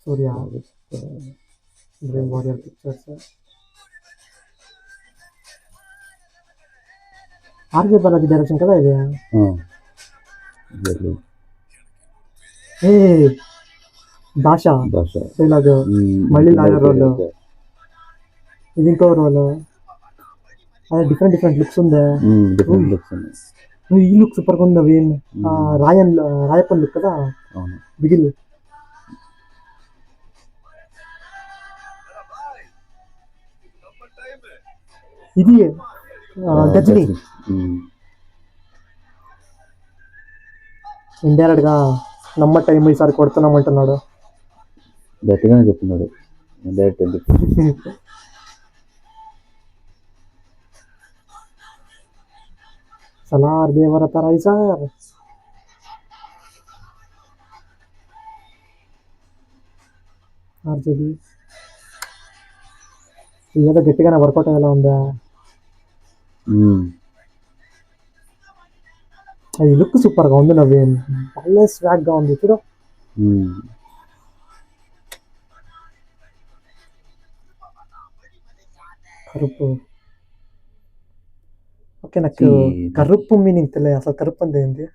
సూర్య dream warrior pictures RJ Balaji direction కదా ఇది. ఏ భాష డైలాగ్ మళ్ళీ లాయర్ రోల్, ఇది ఇంకో రోల్, అదే డిఫరెంట్ డిఫరెంట్ లుక్స్ ఉందే. ఈ లుక్ సూపర్ గా ఉంది. అవి రాయప్పన్ లుక్ కదా బిగిల్. ఇది గజని ఇండైరెక్ట్ గా నమ్మ టైం ఈసారి కొడుతున్నామంటున్నాడు. గట్టిగానే చెప్తున్నాడు డైరెక్ట్. సలార్ దేవరత రైసర్ ఆర్జేబీ ఏదో గట్టిగానే వర్కౌట్ అయ్యేలా ఉందా. అది లుక్ సూపర్ గా ఉంది. నవీన్ భలే స్వాగ్ గా ఉంది చూడు. కరుపు ఓకే, నాకు కరుపు మీనింగ్ తెలియదు అసలు. కరుపు అంటే ఏంటి?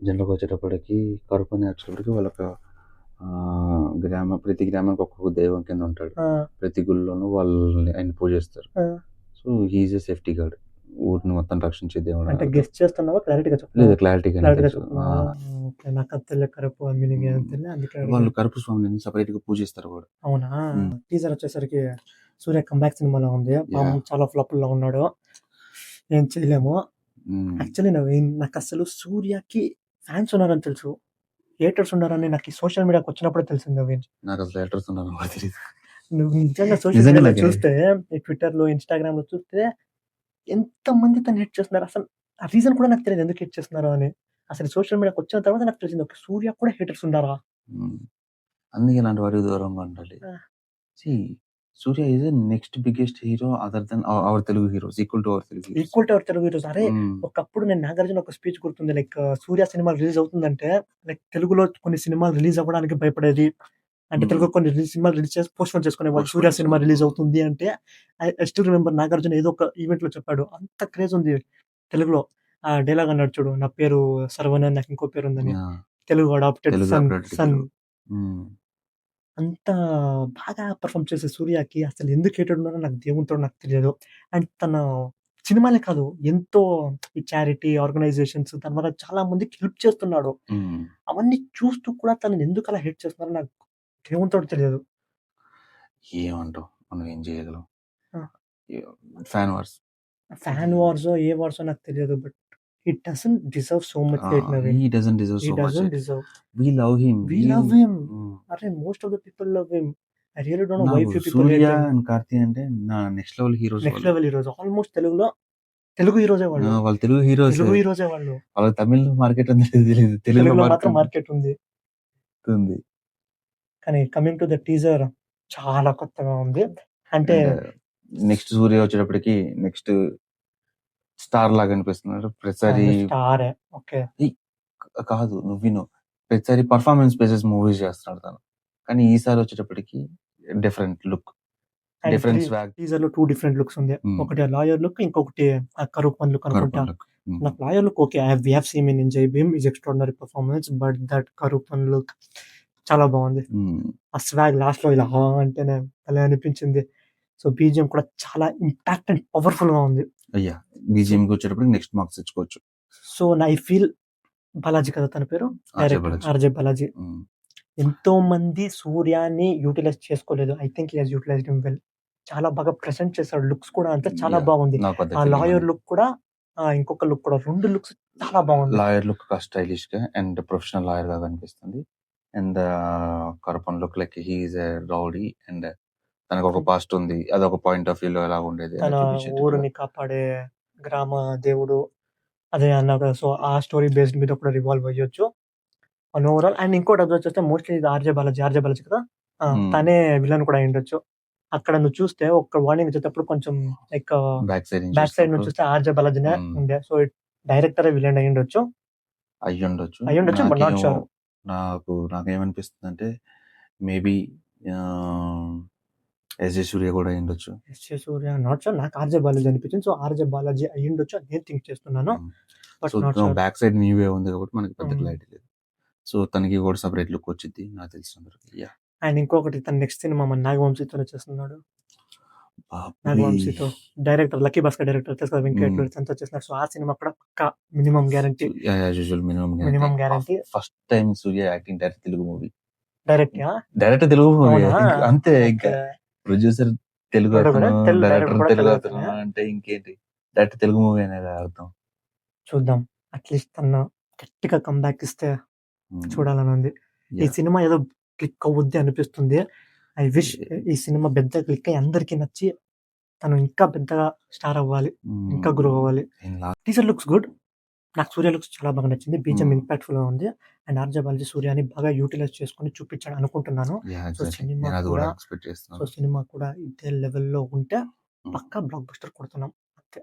జనరల్గా వచ్చేటప్పటికి కరుపు అని వచ్చేటప్పటికి వాళ్ళకి ప్రతి గ్రామానికి ఒక్కొక్క దైవం కింద ఉంటాడు. ప్రతి గుళ్ళోనూ వాళ్ళని ఆయన పూజిస్తారు. సో హీఈస్ ఎ సేఫ్టీ గార్డ్, ఊరిని మొత్తం రక్షించే దేవుడు. అంటే గెస్ట్ చేస్తున్నావా? క్లారిటీగా లేదు, క్లారిటీగా నాకు తెలియదు కరుపు మీనింగ్ ఏం తెలియదు. అందుకే వాళ్ళు కరుపు స్వామిని సపరేట్ గా పూజిస్తారు కూడా. అవునా? టీజర్ వచ్చేసరికి సూర్య కంబ్యాక్ సినిమాలో ఉంది. చాలా ఫ్లాప్ లో ఉన్నాడు, ఏం చేయలేము. యాక్చువల్లీ నాకు అసలు సూర్యకి ఫ్యాన్స్ ఉన్నారని తెలుసు, హేటర్స్ ఉన్నారని నాకు ఈ సోషల్ మీడియాకి వచ్చినప్పుడే తెలిసింది. నవీన్, నాకు అసలు హేటర్స్ ఉన్నారు నువ్వు నిజంగా సోషల్ మీడియాలో చూస్తే, ట్విట్టర్ లో ఇన్స్టాగ్రామ్ లో చూస్తే ఎంత మంది తను హిట్ చేస్తున్నారు. అసలు ఆ రీజన్ కూడా నాకు తెలియదు ఎందుకు హిట్ చేస్తున్నారు అని. అసలు సోషల్ మీడియాకి వచ్చిన తర్వాత నాకు తెలిసింది ఓకే సూర్య కూడా హేటర్స్ ఉన్నారా. అందుకే ఇలాంటి వారికి దూరంగా ఉండాలి. Suriya is next biggest hero other than our Telugu heroes, equal to our Telugu heroes. అరే ఒకప్పుడు నేను నాగార్జున ఒక స్పీచ్ గుర్తుంది, లైక్ సూర్య సినిమా రిలీజ్ అవుతుందంటే లైక్ తెలుగులో కొన్ని సినిమాలు రిలీజ్ అవ్వడానికి భయపడేది. అంటే తెలుగు కొన్ని సినిమాలు రిలీజ్ చేసి పోస్ట్ పోన్ చేసుకునే వాళ్ళు. సూర్య సినిమా రిలీజ్ అవుతుంది అంటే ఐ స్టిల్ రిమెంబర్ నాగార్జున ఏదో ఒక ఈవెంట్ లో చెప్పాడు, అంత క్రేజ్ ఉంది తెలుగులో. ఆ డైలాగ్ అన్నాడు చూడు, నా పేరు సర్వన్, నాకు ఇంకో పేరు ఉందని, తెలుగు అడాప్టెడ్ సన్. అంత బాగా పర్ఫామ్ చేసే సూర్యకి అసలు ఎందుకు హేటెడ్ ఉన్నారో నాకు దేవునితో నాకు తెలియదు. అండ్ తన సినిమాలే కాదు, ఎంతో ఈ చారిటీ ఆర్గనైజేషన్స్ దాని వల్ల చాలా మందికి హెల్ప్ చేస్తున్నాడు. అవన్నీ చూస్తూ కూడా తనని ఎందుకు అలా హేట్ చేస్తున్నారో నాకు దేవునితో తెలియదు. ఏమంటావు, మనం ఏం చేయగలం? ఫ్యాన్ వార్స్ ఏ వార్స్ నాకు తెలియదు, but he doesn't deserve so much hate. He doesn't deserve so much hate. We love him. Arre, most of the people love him. I really don't know why few people hate him. Surya and Karthi అంటే నా next level heroes. Almost తెలుగు హీరోసే వాళ్ళు. వాళ్ళు తెలుగు హీరోసే వాళ్ళు. వాళ్ళకి తమిళ market అనేది తెలియదు, తెలుగులో మాత్రం మార్కెట్ ఉంది. కానీ కమింగ్ టు ద టీజర్ చాలా కొత్తగా ఉంది. అంటే నెక్స్ట్ సూర్య వచ్చేటప్పటికి నెక్స్ట్ స్టార్ లాగా అనిపిస్తున్నాడు. ప్రతిసారి కాదు, నువ్వు విను, ప్రతిసారి పర్ఫార్మెన్స్ బేసిస్ మూవీస్ చేస్తున్నాడు తను. కానీ ఈసారి వచ్చేటప్పటికి different look, different swag. Teaser లో 2 డిఫరెంట్ లుక్స్ ఉంది. ఒకటి లాయర్ లుక్, ఇంకొకటి కరూపన్ లుక్ అనుకుంటా. నాకు lawyer look okay, we have seen in Jai Bhim is extraordinary performance, but that Karuppan look చాలా బాగుంది. ఆ స్వాగ్ లాస్ట్ లో ఇలా అంటేనే అలా అనిపించింది. సో బీజిఎం కూడా చాలా ఇంపాక్ట్ అండ్ పవర్ఫుల్ గా ఉంది. అయ్యా బీజిఎం వచ్చేటప్పుడు నెక్స్ట్ మార్క్స్ తెచ్చుకోవచ్చు. సో ఐ ఫీల్ బాలాజీ కదా తన పేరు, ఆర్జే బాలాజీ. ఎంతో మంది సూర్యాని యూటిలైజ్ చేసుకోలేదు. I think he has utilized him well. చాలా బాగా ప్రెజెంట్ చేశాడు. లుక్స్ కూడా అంతా చాలా బాగుంది. ఆ లాయర్ లుక్ కూడా, ఇంకొక లుక్ కూడా, 2 లుక్స్ చాలా బాగుంది. లాయర్ లుక్ స్టైలిష్ గా అండ్ ప్రొఫెషనల్ లాయర్ గా కనిపిస్తుంది. And Karuppan look like he is a rowdy and తనకు ఒక పాస్ట్ ఉంది, అదొక పాయింట్ ఆఫ్ వ్యూ లో ఎలా ఉండేది, తన ఊరిని కాపాడే గ్రామ దేవుడు అదే అన్నారు. సో ఆ స్టోరీ బేస్డ్ మీద కూడా రివాల్వ్ అయ్యొచ్చు అండ్ ఓవరాల్. అండ్ ఇంకోటి అబ్జర్వ్ చేస్తే మోస్ట్లీ ఇది ఆర్జే బాలాజీ కదా, తనే విలన్ కూడా అయ్యుండొచ్చు. అక్కడ నువ్వు చూస్తే ఒక వార్నింగ్ ఇచ్చేటప్పుడు కొంచెం like back side back side నుంచి చూస్తే ఆర్జే బాలాజీనే ఉండే. సో డైరెక్టర్ విలన్ అయ్యుండొచ్చు. అయ్యుండొచ్చు. But not sure. నాకేమనిపిస్తుంది అంటే మేబీ ఎస్జే సూర్య కూడా అయ్యుండొచ్చు. SJ Surya not sure. నాకు ఆర్జే బాలాజీ అనిపించింది. సో ఆర్జే బాలాజీ అయ్యుండొచ్చు అని నేను థింక్ చేస్తున్నాను. But not sure. Back side నీవే ఉంది కాబట్టి మనకి పెద్ద క్లారిటీ లేదు. సో తనకి కూడా సపరేట్ లుక్ వచ్చింది నాకు తెలిసిన. అండ్ ఇంకొకటి తన నెక్స్ట్ సినిమా మన నాగవంశీతోనే చేస్తున్నాడు. నాగవంశీతో డైరెక్టర్ లక్కీ భాస్కర్ డైరెక్టర్ తెలుసు కదా, వెంకట్ తనతో చేస్తున్నాడు. సో ఆ సినిమా కూడా పక్కా minimum guarantee. Minimum guarantee. First time Suriya acting direct Telugu movie. Direct Telugu movie అంతే. ఇంకా ప్రొడ్యూసర్ తెలుగు డైరెక్టర్ తెలుగు అతను అంటే ఇంకేంటి డైరెక్ట్ తెలుగు మూవీ అనేది అర్థం. చూద్దాం, అట్లీస్ట్ తన గట్టిగా కంబ్యాక్ ఇస్తే చూడాలని ఉంది. ఈ సినిమా ఏదో క్లిక్ అవుద్ది అనిపిస్తుంది. ఐ విష్ ఈ సినిమా పెద్ద క్లిక్ అయ్యి అందరికి నచ్చి తను ఇంకా పెద్దగా స్టార్ అవ్వాలి, ఇంకా గ్రో అవ్వాలి. Teaser looks good. నాకు సూర్య లుక్స్ చాలా బాగా నచ్చింది. బీజం ఇంపాక్ట్ఫుల్ గా ఉంది. అండ్ ఆర్జే బాలాజీ సూర్యాని బాగా యూటిలైజ్ చేసుకుని చూపించాడు అనుకుంటున్నాను. సో సినిమా కూడా ఇదే లెవెల్లో ఉంటే పక్కా బ్లాక్ బస్టర్ కొడుతున్నాం అంతే.